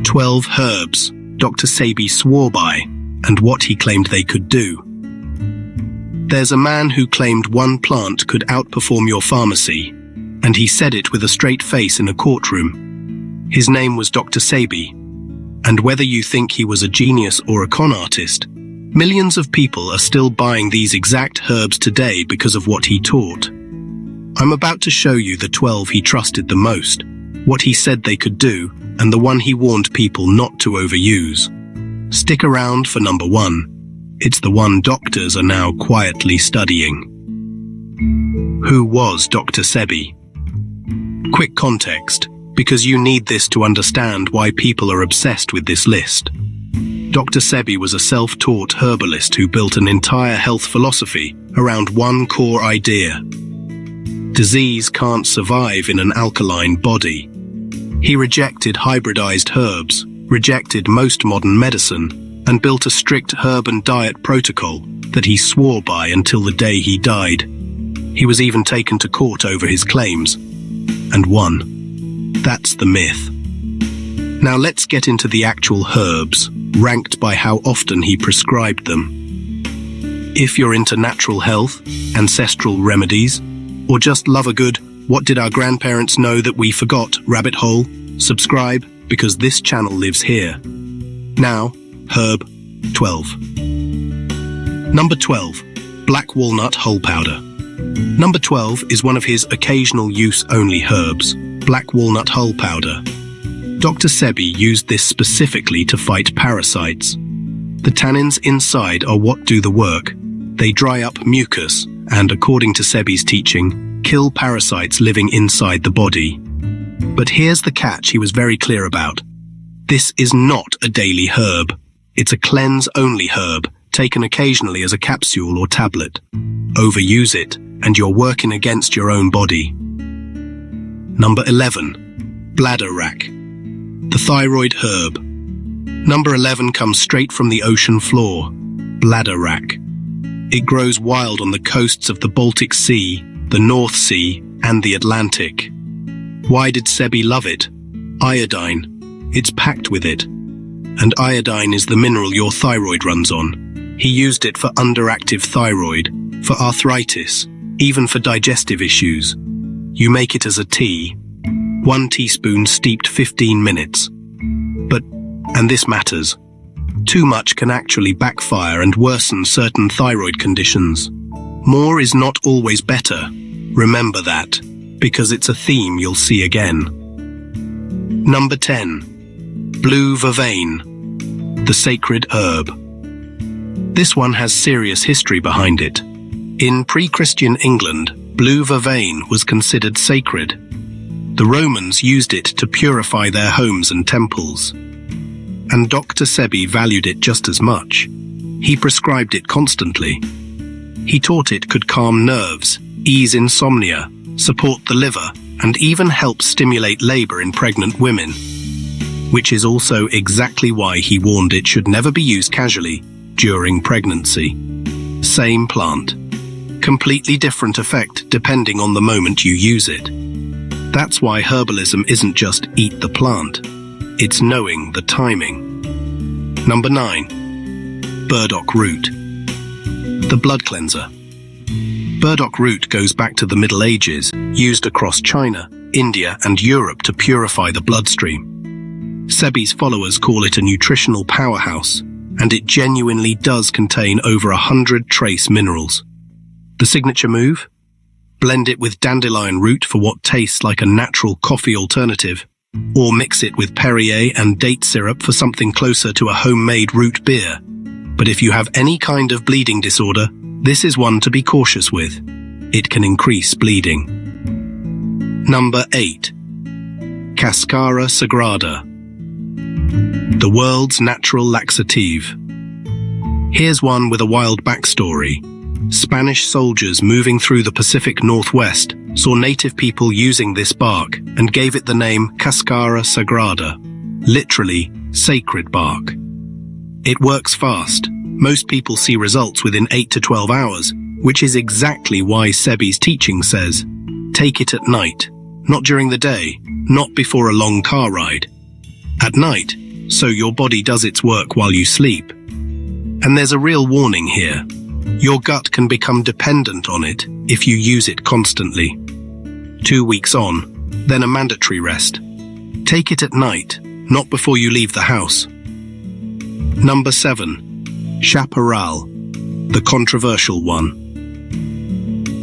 12 herbs Dr. Sebi swore by, and what he claimed they could do. There's a man who claimed one plant could outperform your pharmacy, and he said it with a straight face in a courtroom. His name was Dr. Sebi, and whether you think he was a genius or a con artist, millions of people are still buying these exact herbs today because of what he taught. I'm about to show you the 12 he trusted the most, what he said they could do, and the one he warned people not to overuse. Stick around for number 1. It's the one doctors are now quietly studying. Who was Dr. Sebi? Quick context, because you need this to understand why people are obsessed with this list. Dr. Sebi was a self-taught herbalist who built an entire health philosophy around one core idea. Disease can't survive in an alkaline body. He rejected hybridized herbs, rejected most modern medicine, and built a strict herb and diet protocol that he swore by until the day he died. He was even taken to court over his claims, and won. That's the myth. Now let's get into the actual herbs, ranked by how often he prescribed them. If you're into natural health, ancestral remedies, or just love a good "what did our grandparents know that we forgot" rabbit hole, subscribe, because this channel lives here. Now, herb 12. Number 12, black walnut hull powder. Number 12 is one of his occasional use only herbs, black walnut hull powder. Dr. Sebi used this specifically to fight parasites. The tannins inside are what do the work. They dry up mucus and, according to Sebi's teaching, kill parasites living inside the body. But here's the catch he was very clear about. This is not a daily herb. It's a cleanse-only herb, taken occasionally as a capsule or tablet. Overuse it, and you're working against your own body. Number 11, Bladderwrack, the thyroid herb. Number 11 comes straight from the ocean floor, Bladderwrack. It grows wild on the coasts of the Baltic Sea, the North Sea, and the Atlantic. Why did Sebi love it? Iodine. It's packed with it. And iodine is the mineral your thyroid runs on. He used it for underactive thyroid, for arthritis, even for digestive issues. You make it as a tea. 1 teaspoon steeped 15 minutes. But, and this matters, too much can actually backfire and worsen certain thyroid conditions. More is not always better. Remember that, because it's a theme you'll see again. Number 10, blue vervain, the sacred herb. This one has serious history behind it. In pre-Christian England, blue vervain was considered sacred. The Romans used it to purify their homes and temples. And Dr. Sebi valued it just as much. He prescribed it constantly. He taught it could calm nerves, ease insomnia, support the liver, and even help stimulate labor in pregnant women. Which is also exactly why he warned it should never be used casually during pregnancy. Same plant. Completely different effect depending on the moment you use it. That's why herbalism isn't just eat the plant. It's knowing the timing. Number 9, burdock root, the blood cleanser. Burdock root goes back to the Middle Ages, used across China, India, and Europe to purify the bloodstream. Sebi's followers call it a nutritional powerhouse, and it genuinely does contain over 100 trace minerals. The signature move? Blend it with dandelion root for what tastes like a natural coffee alternative, or mix it with Perrier and date syrup for something closer to a homemade root beer. But if you have any kind of bleeding disorder, this is one to be cautious with. It can increase bleeding. Number 8, Cascara Sagrada, the world's natural laxative. Here's one with a wild backstory. Spanish soldiers moving through the Pacific Northwest saw native people using this bark and gave it the name Cascara Sagrada, literally sacred bark. It works fast. Most people see results within 8 to 12 hours, which is exactly why Sebi's teaching says, take it at night, not during the day, not before a long car ride. At night, so your body does its work while you sleep. And there's a real warning here. Your gut can become dependent on it if you use it constantly. 2 weeks on, then a mandatory rest. Take it at night, not before you leave the house. Number 7. Chaparral, the controversial one.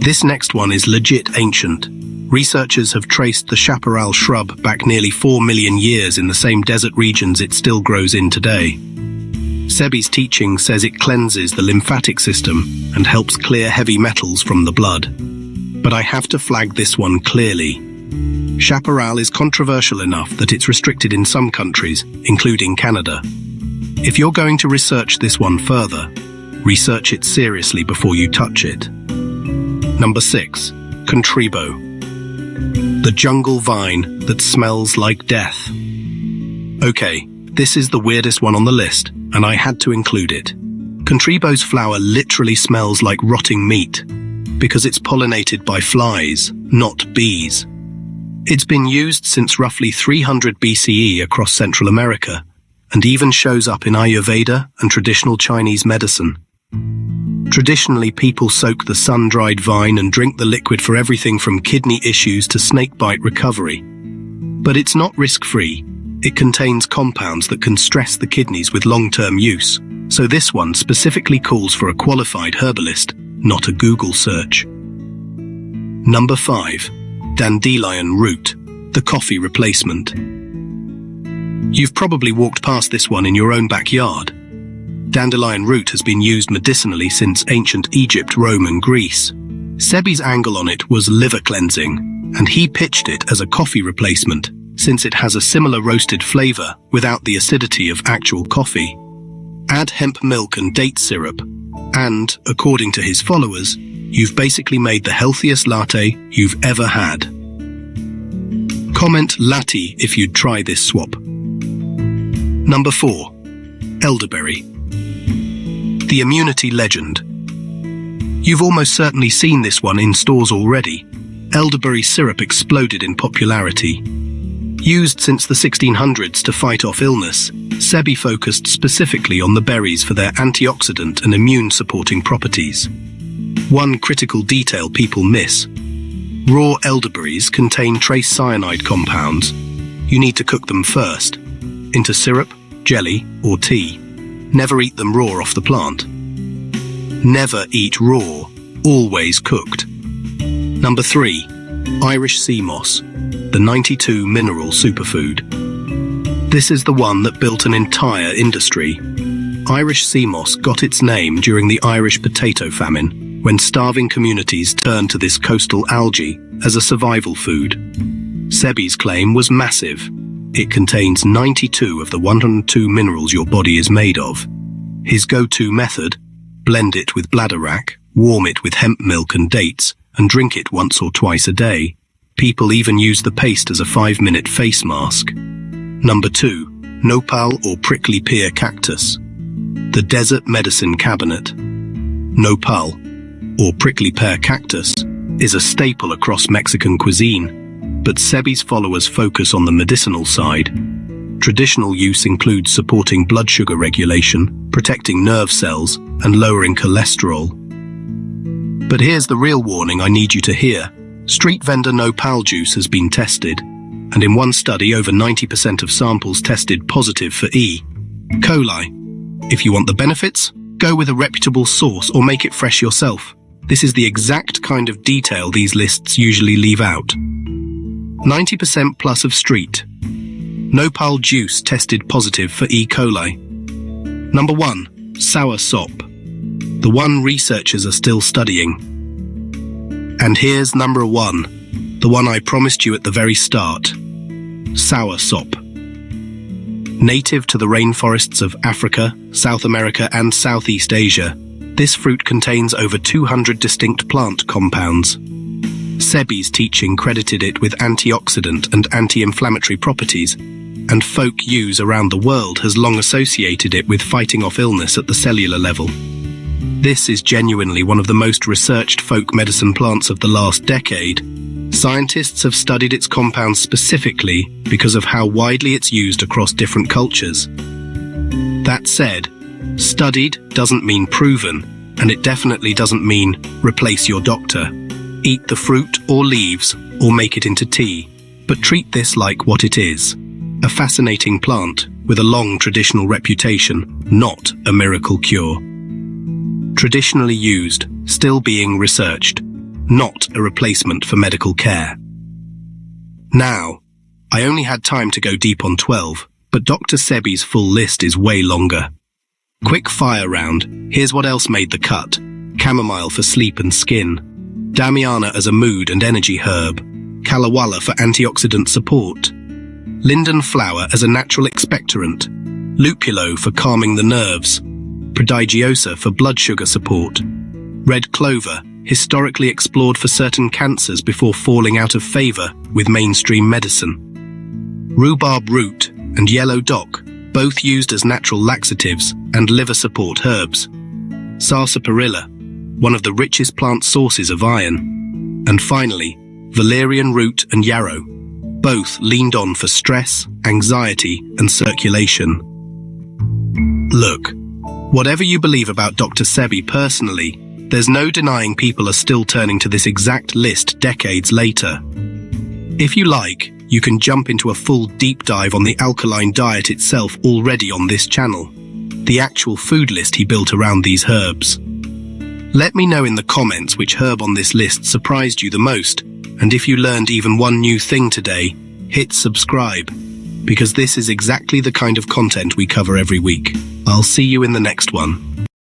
This next one is legit ancient. Researchers have traced the chaparral shrub back nearly 4 million years in the same desert regions it still grows in today. Sebi'S teaching says it cleanses the lymphatic system and helps clear heavy metals from the blood. But I have to flag this one clearly. Chaparral is controversial enough that it's restricted in some countries, including Canada. If you're going to research this one further, research it seriously before you touch it. Number 6. Contribo, the jungle vine that smells like death. Okay, this is the weirdest one on the list, and I had to include it. Contribo's flower literally smells like rotting meat, because it's pollinated by flies, not bees. It's been used since roughly 300 BCE across Central America, and even shows up in Ayurveda and traditional Chinese medicine. Traditionally, people soak the sun-dried vine and drink the liquid for everything from kidney issues to snakebite recovery. But it's not risk-free. It contains compounds that can stress the kidneys with long-term use, so this one specifically calls for a qualified herbalist, not a Google search. Number 5. Dandelion root, the coffee replacement. You've probably walked past this one in your own backyard. Dandelion root has been used medicinally since ancient Egypt, Rome and Greece. Sebi'S angle on it was liver cleansing, and he pitched it as a coffee replacement since it has a similar roasted flavor without the acidity of actual coffee. Add hemp milk and date syrup, and, according to his followers, you've basically made the healthiest latte you've ever had. Comment latte if you'd try this swap. Number 4. Elderberry, the immunity legend. You've almost certainly seen this one in stores already. Elderberry syrup exploded in popularity. Used since the 1600s to fight off illness, Sebi focused specifically on the berries for their antioxidant and immune-supporting properties. One critical detail people miss: raw elderberries contain trace cyanide compounds. You need to cook them first, into syrup, jelly, or tea. Never eat them raw off the plant. Never eat raw, always cooked. Number 3. Irish sea moss, the 92 mineral superfood. This is the one that built an entire industry. Irish sea moss got its name during the Irish potato famine, when starving communities turned to this coastal algae as a survival food. Sebi'S claim was massive. It contains 92 of the 102 minerals your body is made of. His go-to method: blend it with Bladderwrack, warm it with hemp milk and dates, and drink it once or twice a day. People even use the paste as a 5-minute face mask. Number 2. Nopal or prickly pear cactus, the desert medicine cabinet. Nopal, or prickly pear cactus, is a staple across Mexican cuisine, but Sebi'S followers focus on the medicinal side. Traditional use includes supporting blood sugar regulation, protecting nerve cells, and lowering cholesterol. But here's the real warning I need you to hear. Street vendor Nopal juice has been tested, and in one study over 90% of samples tested positive for E. coli. If you want the benefits, go with a reputable source or make it fresh yourself. This is the exact kind of detail these lists usually leave out. 90% plus of street. Nopal juice tested positive for E. coli. Number 1. Soursop, the one researchers are still studying. And here's number 1, the one I promised you at the very start. Soursop. Native to the rainforests of Africa, South America and Southeast Asia, this fruit contains over 200 distinct plant compounds. Sebi'S teaching credited it with antioxidant and anti-inflammatory properties, and folk use around the world has long associated it with fighting off illness at the cellular level. This is genuinely one of the most researched folk medicine plants of the last decade, Scientists have studied its compounds specifically because of how widely it's used across different cultures. That said, studied doesn't mean proven, and it definitely doesn't mean replace your doctor. Eat the fruit or leaves or make it into tea, but treat this like what it is: a fascinating plant with a long traditional reputation, not a miracle cure. Traditionally used, still being researched, not a replacement for medical care. Now, I only had time to go deep on 12, but Dr. Sebi'S full list is way longer. Quick fire round, here's what else made the cut. Chamomile for sleep and skin, Damiana as a mood and energy herb, Kalawala for antioxidant support, linden flower as a natural expectorant, lupulo for calming the nerves, prodigiosa for blood sugar support, red clover, historically explored for certain cancers before falling out of favor with mainstream medicine, rhubarb root and yellow dock, both used as natural laxatives and liver support herbs, sarsaparilla, one of the richest plant sources of iron, and finally, valerian root and yarrow, both leaned on for stress, anxiety, and circulation. Look, whatever you believe about Dr. Sebi personally, there's no denying people are still turning to this exact list decades later. If you like, you can jump into a full deep dive on the alkaline diet itself already on this channel, the actual food list he built around these herbs. Let me know in the comments which herb on this list surprised you the most, and if you learned even one new thing today, hit subscribe, because this is exactly the kind of content we cover every week. I'll see you in the next one.